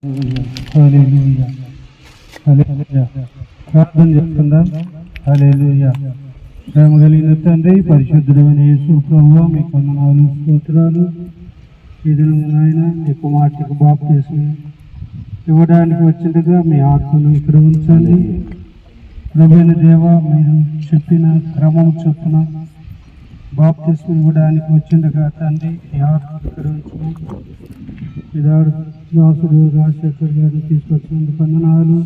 హల్లెలూయా హల్లెలూయా. ప్రార్థన చేసుకుందాం. హల్లెలూయా. ప్రేమ కలిగిన తండ్రి, పరిశుద్ధుడైన యేసు ప్రభువా, మీకు వందనాలు, స్తోత్రాలు. ఈ దినము నాయన మీ కుమార్తెకు బాప్తిస్మం ఇవ్వడానికి వచ్చిండగా మీ ఆత్మను ఇక్కడ ఉంచండి. ప్రభువైన దేవా, మీరు చెప్పిన క్రమం చొప్పున బాప్తిస్మం ఇవ్వడానికి వచ్చిండగా తండ్రి మీ ఆత్మ ఇక్కడ ఉంచండి. దాసుడు రాజశేఖర్ గారిని తీసుకొచ్చినందుకు వందనాలు.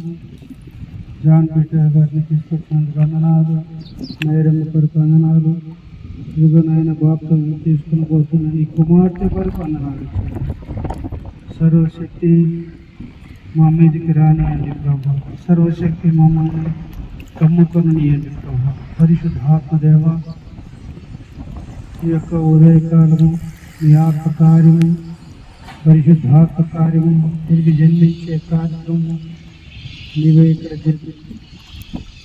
జాన్ పీటర్ గారిని తీసుకొచ్చినందుకు వందనాలు. మేరమ్మ కొరకు వందనాలు. ఇదిగో నాయన బాప్తిస్మం తీసుకుని పోతున్న ఈ కుమార్తె కొరకు వందనాలు. సర్వశక్తి మా మీదికి రానియండి ప్రభా. సర్వశక్తి మమ్మల్ని కమ్ముకొనియండి ప్రభా. పరిశుద్ధాత్మదేవ, ఈ యొక్క ఉదయకాలము మీ ఆత్మ కార్యము, పరిశుద్ధాత్మ కార్యము, తిరిగి జన్మించే కార్యక్రమము నీవే ఇక్కడ జరిగించు.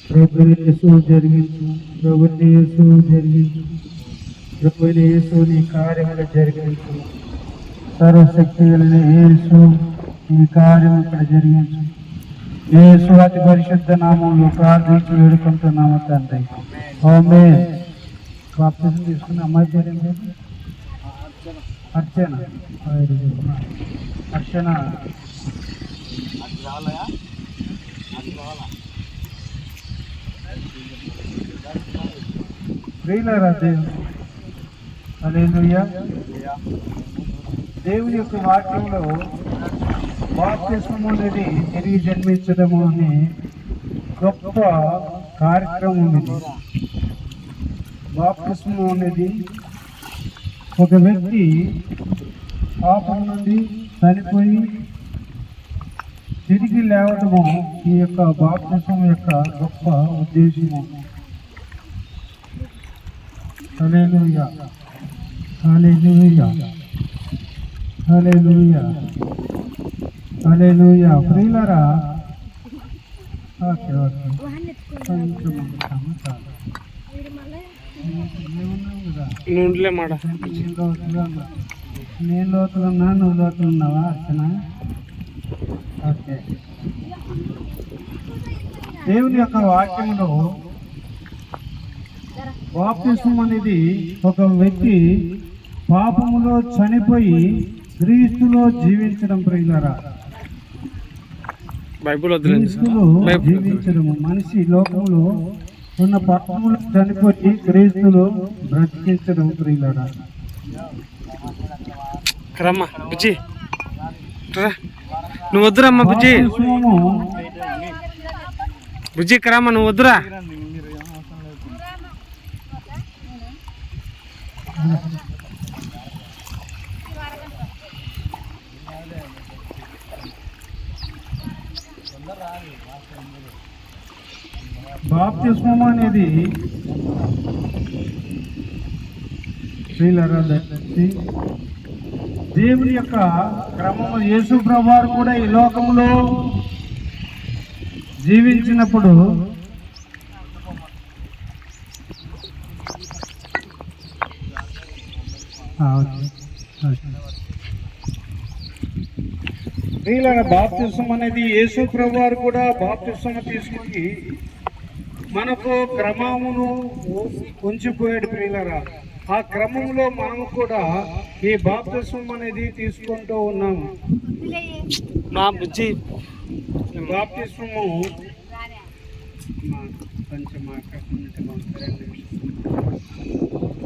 ప్రభువైన యేసు జరిగించు. ప్రభువైన యేసు జరిగించు. ప్రభువైన యేసు నీ కార్యములు జరిగించు. సర్వశక్తి కలిగిన యేసు ఈ కార్యం ఇక్కడ జరిగించు. యేసు అతి పరిశుద్ధ నామంలో ప్రార్థించి వేడుకుంటున్నాము తండ్రి. ఆమేన్. బాప్తిజం తీసుకున్న అమ్మాయి పేరు ఏం పేరు? అర్చన. అర్చన ప్రియులారా, హల్లెలూయా. దేవుని యొక్క వాక్యంలో బాప్తిస్మం అనేది తిరిగి జన్మించడము అనే గొప్ప కార్యక్రమం ఇది. బాప్తిస్మం అనేది ఒక వ్యక్తి పాపం నుండి చనిపోయి తిరిగి లేవడము ఈ యొక్క బాప్తిస్మం యొక్క గొప్ప ఉద్దేశము. హల్లెలూయా హల్లెలూయా హల్లెలూయా హల్లెలూయా. ప్రియులారా, ఓకే ఓకే నేను లోతులు ఉన్నా, నువ్వు లోతులు ఉన్నావా అర్చన? ఓకే. దేవుని యొక్క వాక్యంలో బాప్తిస్మం అనేది ఒక వ్యక్తి పాపములో చనిపోయి క్రీస్తులో జీవించడం. ప్రియులారా, క్రీస్తులో జీవించడము. మనిషి లోకంలో ఉన్న పాపములో చనిపోయి క్రీస్తులో బ్రతికించడం. ప్రియులారా, నువ్వు వద్దురమ్మా బుజ్జి. బుజ్జి కరమ్మ, నువ్వు వద్దురా. బాప్తిస్మం అనేది ప్రియులారా, దేవుని యొక్క క్రమము. యేసు ప్రభువారు కూడా ఈ లోకంలో జీవించినప్పుడు ప్రియులారా, బాప్తిస్మం అనేది యేసు ప్రభువారు కూడా బాప్తిస్మం తీసుకుని మనకు క్రమమును ఉంచిపోయాడు. ప్రియులారా, ఆ క్రమంలో మనము కూడా ఈ బాప్తిస్మం అనేది తీసుకుంటూ ఉన్నాము. బాప్తిస్మము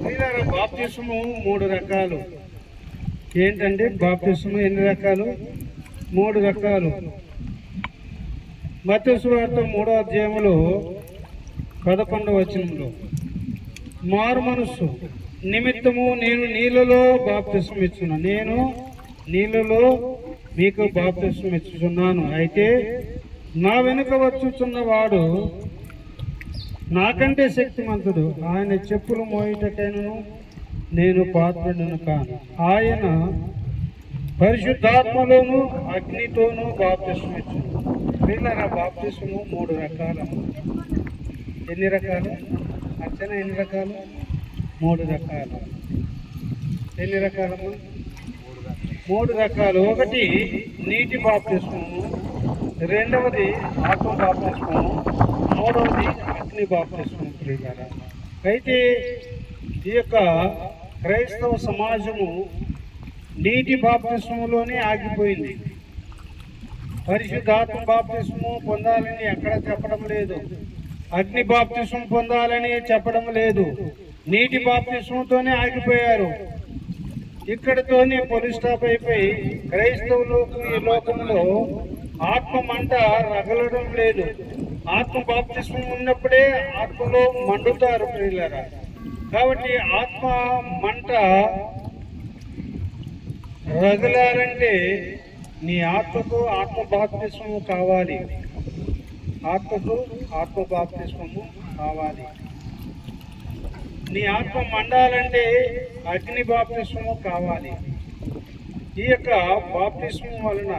ప్రియులారా, బాప్తిస్మము 3 రకాలు. ఏంటంటే బాప్తిస్మం ఎన్ని రకాలు? 3 రకాలు. మత్తయి సువార్త 3వ అధ్యాయములో 11వ వచనంలో, మారు మనస్సు నిమిత్తము నేను నీళ్ళలో బాప్తిస్మం ఇచ్చున్నాను. నేను నీళ్ళలో మీకు బాప్తిస్మం ఇచ్చుచున్నాను. అయితే నా వెనుక వచ్చుచున్నవాడు నాకంటే శక్తిమంతుడు. ఆయన చెప్పులు మోయుటకైనను నేను పాత్రుడను కాను. ఆయన పరిశుద్ధాత్మలోను అగ్నితోనూ బాప్తిస్మం ఇచ్చును. ప్రియులారా, బాప్తిస్మము 3 రకాలు. ఎన్ని రకాలు? అర్చన ఎన్ని రకాలు? 3 రకాలు. ఎన్ని రకాలమ్మా? మూడు రకాలు. ఒకటి నీటి బాప్తిస్మము, రెండవది ఆత్మ బాప్తిస్మము, మూడవది అగ్ని బాప్తిస్మము. ప్రియులారా, అయితే ఈ యొక్క క్రైస్తవ సమాజము నీటి బాప్తిస్మములోనే ఆగిపోయింది. పరిశుద్ధాత్మ బాప్తిస్మము పొందాలని ఎక్కడ చెప్పడం లేదు, అగ్ని బాప్తిస్మం పొందాలని చెప్పడం లేదు. నీటి బాప్తిస్మంతోనే ఆగిపోయారు. ఇక్కడితోనే పోలీస్ స్టాప్ అయిపోయి క్రైస్తవులు ఈ లోకంలో ఆత్మ మంట రగలడం లేదు. ఆత్మ బాప్తిస్మం ఉన్నప్పుడే ఆత్మలో మండుతారు ప్రియులారా. కాబట్టి ఆత్మ మంట రగలాలంటే నీ ఆత్మకు ఆత్మ బాప్తిస్మము కావాలి. ఆత్మకు ఆత్మ బాప్తిస్మము కావాలి. నీ ఆత్మ మండాలంటే అగ్ని బాప్తిస్మము కావాలి. ఈ యొక్క బాప్తిస్మం వలన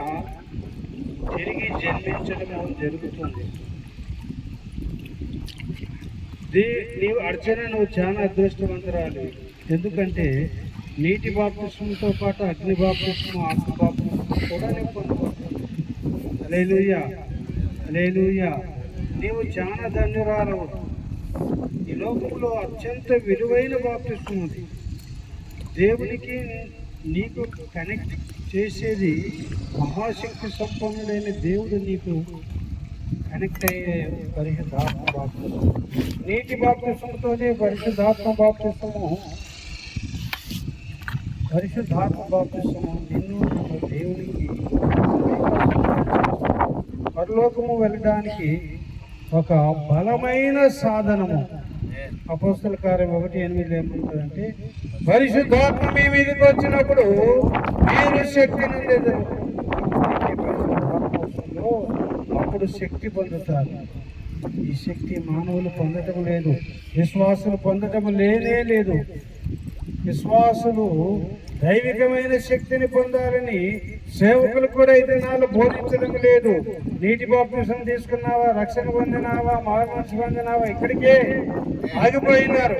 తిరిగి జన్మించడము జరుగుతుంది. నీవు అర్చన, నువ్వు చాలా అదృష్టవంతురాలు. ఎందుకంటే నీటి బాప్తిస్మంతో పాటు అగ్ని బాప్తిస్మం, ఆత్మ బాప్తిస్మం కూడా నీవు పొందుకుంటావు. హల్లెలూయా, హల్లెలూయా. నీవు చాలా ధన్యురాలవు. ఈ లోకంలో అత్యంత విలువైన బాప్తిస్మం అది. దేవునికి నీకు కనెక్ట్ చేసేది మహాశక్తి సంపన్నుడైన దేవుడు నీకు కనెక్ట్ అయ్యే పరిశుద్ధాత్మ బాప్తిస్మం. నీటి బాప్తిస్మంతోనే పరిశుద్ధాత్మ బాప్తిస్మము నిన్ను దేవునికి పరలోకము వెళ్ళడానికి ఒక బలమైన సాధనము. అపోస్తల కార్యం 1:8 ఏమంటారంటే, పరిశుద్ధాత్మ మీ మీదకి వచ్చినప్పుడు మీరు శక్తి నుండేదారు. అప్పుడు శక్తి పొందుతారు. ఈ శక్తి మానవులు పొందటం లేదు, విశ్వాసులు పొందటం లేనే లేదు. విశ్వాసులు దైవికమైన శక్తిని పొందాలని సేవకులు కూడా ఇది నాలో బోధించడం లేదు. నీటి బాప్తిసం తీసుకున్నావా, రక్షణ పొందినావా, మారుమనసు పొందినావా, ఇక్కడికే ఆగిపోయినారు.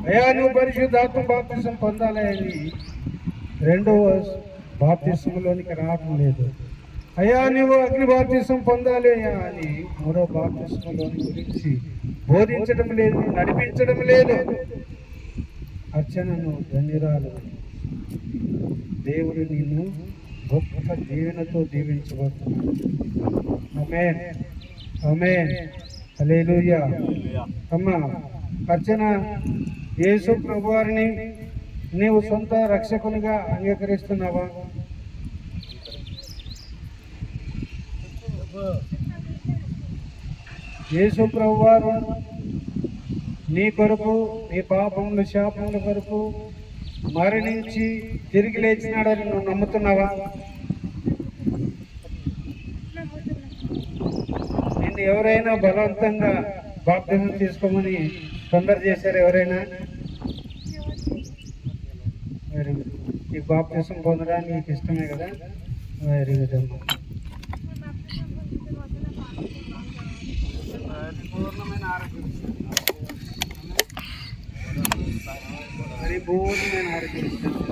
అయ్యా నువ్వు పరిశుద్ధాత్మ బాప్తిసం పొందాలి అని రెండవ బాప్తిసంలోనికి రావడం లేదు. అయ్యా నువ్వు అగ్ని బాప్తిసం పొందాలి అని మూడో బాప్తిసంలోని గురించి బోధించడం లేదు, నడిపించడం లేదు. అర్చనను ధన్యురాలు. దేవుడు నిన్ను గొప్ప దీవెనతో దీవించబోతున్నాడు. ఆమేన్, ఆమేన్, హల్లెలూయా. అమ్మ అర్చన, యేసు ప్రభువారిని నీవు సొంత రక్షకునిగా అంగీకరిస్తున్నావా? యేసు ప్రభువారు నీ కొరకు, నీ పాపములు శాపముల కొరకు మరణించి తిరిగి లేచినాడని నువ్వు నమ్ముతున్నావా? నిన్ను ఎవరైనా బలవంతంగా బాప్తిసం తీసుకోమని తొందర చేశారు ఎవరైనా? Very good. ఈ బాప్తిసం పొందడానికి నీకు ఇష్టమే కదా? వెరీ గుడ్ అమ్మా. పూర్ణమైన ఆరోగ్యం, పరిపూర్ణమైన ఆరోగ్యం ఇస్తాను.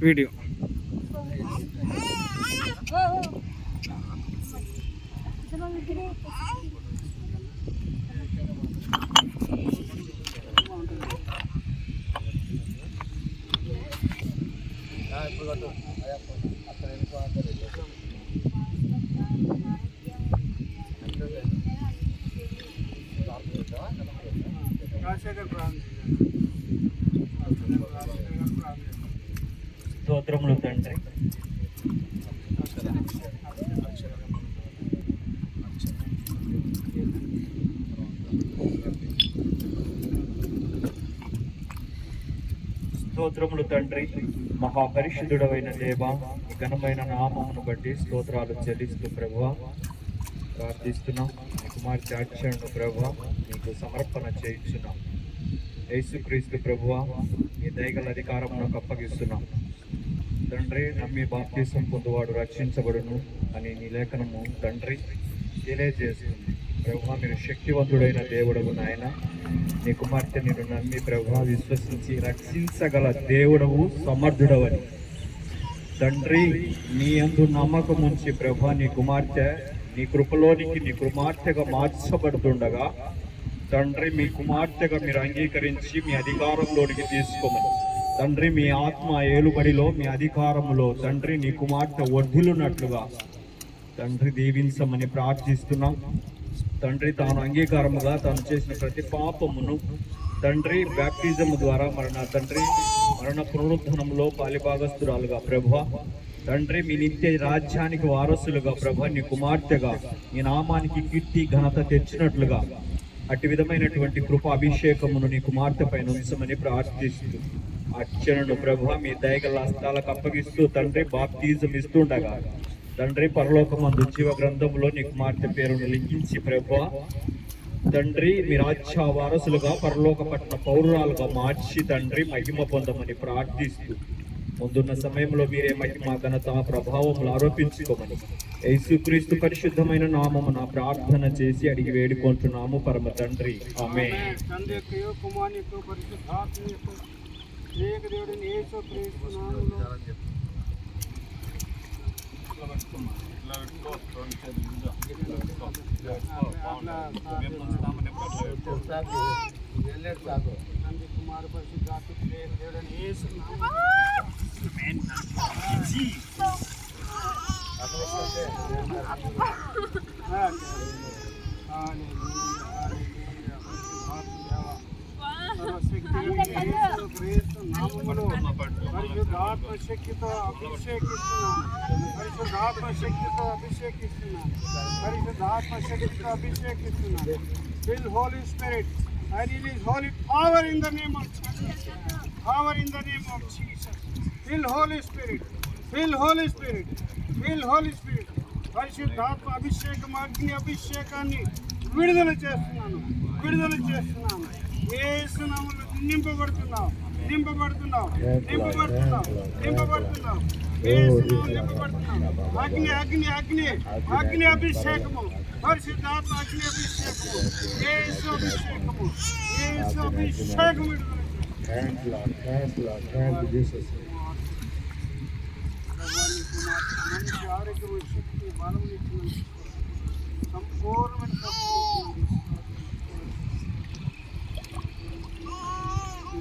వీడియో స్తోత్రములు తండ్రి. స్తోత్రములు తండ్రి. మహాపరిశుద్ధుడవైన దేవ, ఈ ఘనమైన నామమును బట్టి స్తోత్రాలు చెల్లిస్తూ ప్రభువా ప్రార్థిస్తున్నాం. మీ కుమార్తె అర్చనను ప్రభువా మీకు సమర్పణ చేయించున్నాం. యేసుక్రీస్తు ప్రభువా మీ దయగల అధికారమునకు అప్పగిస్తున్నాం తండ్రి. నమ్మి బాప్తిసం పొందువాడు రక్షించబడును అని నీ లేఖనము తండ్రి తెలియజేస్తుంది. ప్రభువా మీరు శక్తివంతుడైన దేవుడవు నాయన. నీ కుమార్తె నేను నమ్మి ప్రభువా విశ్వసించి రక్షించగల దేవుడవు, సమర్థుడవని తండ్రి నీ యందు నమ్మకం ఉంచి ప్రభువా నీ కుమార్తె నీ కృపలోనికి నీ కుమార్తెగా మార్చబడుతుండగా తండ్రి మీ కుమార్తెగా మీరు అంగీకరించి మీ అధికారంలోనికి తీసుకోమని తండ్రి, మీ ఆత్మ ఏలుబడిలో మీ అధికారములో తండ్రి నీ కుమార్తె వర్ధిల్లునట్లుగా తండ్రి దీవించమని ప్రార్థిస్తున్నాం తండ్రి. తాను అంగీకారముగా తాను చేసిన ప్రతి పాపమును తండ్రి బ్యాప్టిజం ద్వారా మరణ పునరుద్ధరణంలో పాలిభాగస్తురాలుగా ప్రభువా తండ్రి మీ నిత్య రాజ్యానికి వారసులుగా ప్రభువా నీ కుమార్తెగా నీ నామానికి కీర్తి ఘనత తెచ్చినట్లుగా అట్టి విధమైనటువంటి కృప అభిషేకమును నీ కుమార్తె పైన ఉంచమని ప్రార్థిస్తూ అర్చనను ప్రభువా మీ దయగల హస్తాలకు అప్పగిస్తూ తండ్రి బాప్తిజం ఇస్తుండగా తండ్రి పరలోకమందు జీవ గ్రంథంలో నీ కుమార్తె పేరును లిఖించి ప్రభువా తండ్రి మీ రాజ్య వారసులుగా పరలోక పట్టణ పౌరురాలుగా మార్చి తండ్రి మహిమ పొందమని ప్రార్థిస్తూ ముందున్న సమయంలో మీరే మహిమ ఘనత ప్రభావములు ఆరోపించుకోమని యేసుక్రీస్తు పరిశుద్ధమైన నామమున ప్రార్థన చేసి అడిగి వేడుకుంటున్నాము పరమ తండ్రి. ఆమేన్. శక్తితో అభిషేకిస్తున్నాను. పరిశుద్ధాత్మ శక్తితో అభిషేకిస్తున్నాను. Fill Holy Spirit. I release holy power in the name of Jesus. Power in the name of Jesus. Fill Holy Spirit. Fill Holy Spirit. Fill Holy Spirit. పరిశుద్ధాత్మ అభిషేకం అగ్ని అభిషేకాన్ని విడుదల చేస్తున్నాను. యేసు నామములో నింపబడుతున్నావు. యేసు నామములో నింపబడుతున్నావు. అగ్ని అభిషేకము, పరిశుద్ధాత్మ అగ్ని అభిషేకము, యేసు అభిషేకము మంచి ఆరోగ్యము, శక్తి, బలము ఇచ్చిన సంపూర్ణమైన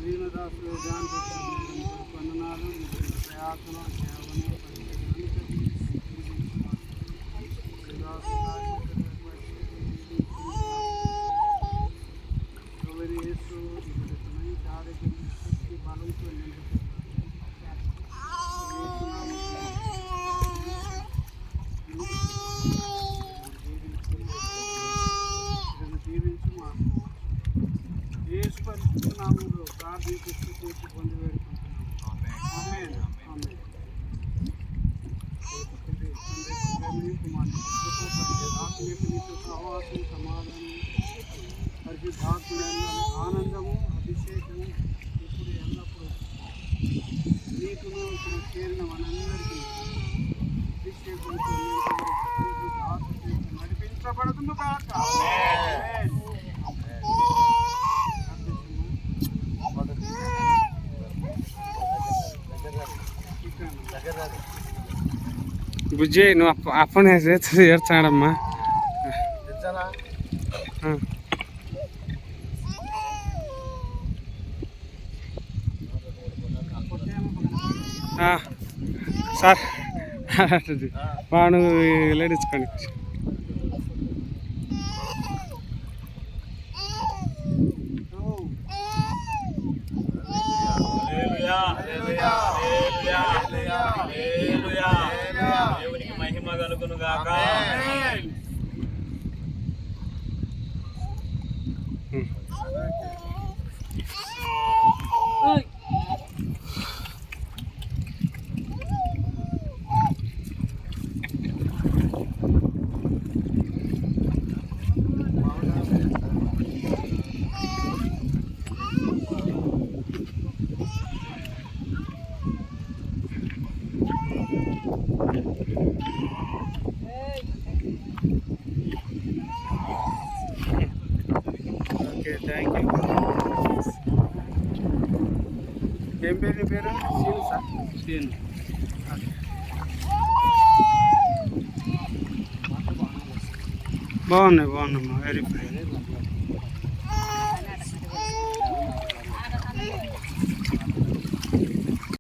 దీనదాసులు వందనాలు. ప్రయాసనం ఆరోగ్యం, శక్తి, బలంతో దీవించి యేసు పరిశుద్ధ నామములో ప్రార్థించి స్తుతించి పొంది వేడుకుంటున్నాం. ఆమేన్. సహవాసం, సమాధానం, పరిశుద్ధాత్మ ఆనందము, అభిషేకము ఇప్పుడు ఎల్లప్పుడూ నీకును ఇక్కడ చేరిన మనందరికీ అభిషేకంతో నడిపించబడుతుంది కాక. బుజ్జి నువ్వు అప్పనే చేర్చాడమ్మా. సార్ వాడు లేడించుకోండి. దేవునికి మహిమ కలుగును గాక. Okay, thank you. ఏం పేరు నీ పేరు? సీను సార్. సీను. బాగున్నాయి, బాగున్నామ్మా, వెరీ ఫైన్.